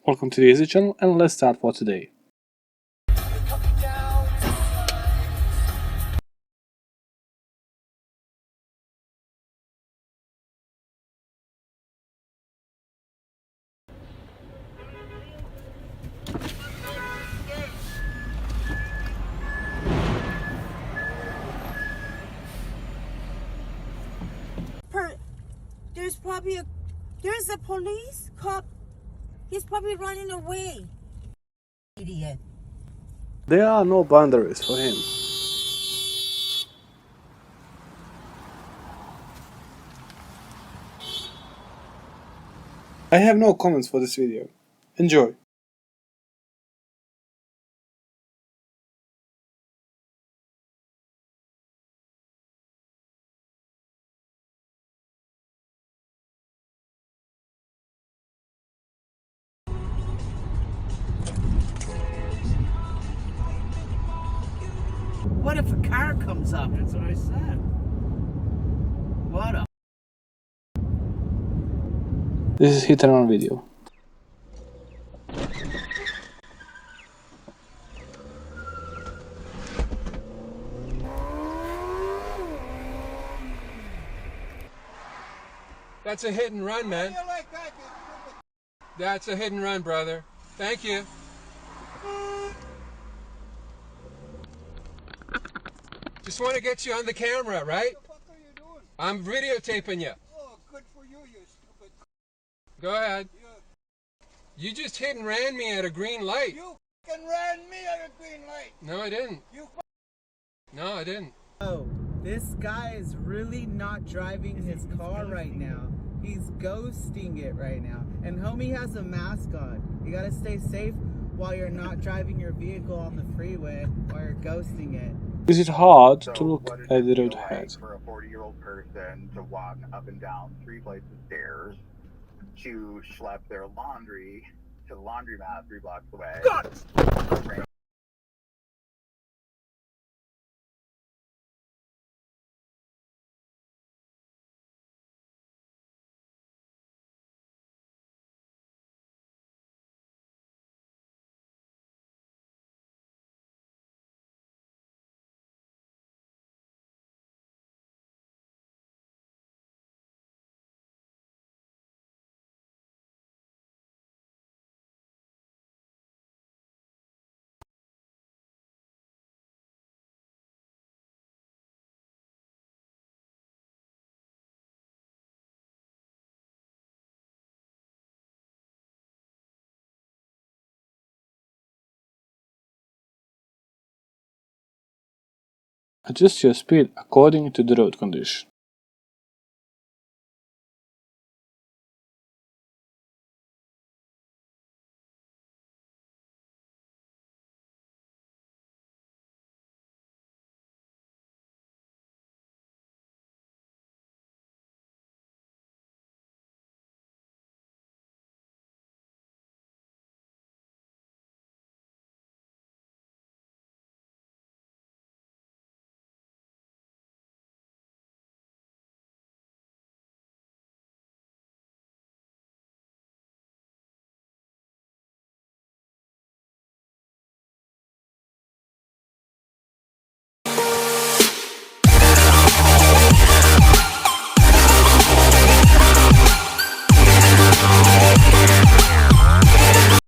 Welcome to the Easy channel, and let's start for today. There's a police cop. He's probably running away. Idiot. There are no boundaries for him. I have no comments for this video. Enjoy! What if a car comes up? That's what I said. What a... This is hit and run video. That's a hit and run, man. That's a hit and run, brother. Thank you. Just want to get you on the camera, right? What the fuck are you doing? I'm videotaping you. Oh, good for you, you stupid. Go ahead. You just hit and ran me at a green light. You fucking ran me at a green light. No, I didn't. You No, I didn't. Oh, this guy is really not driving his car right now. He's ghosting it right now. And homie has a mask on. You gotta stay safe while you're not driving your vehicle on the freeway while you're ghosting it. Is it hard So to look what does at the it road feel like ahead? for a 40-year-old person to walk up and down 3 flights of stairs, to schlep their laundry to the laundromat 3 blocks away? God. Adjust your speed according to the road condition.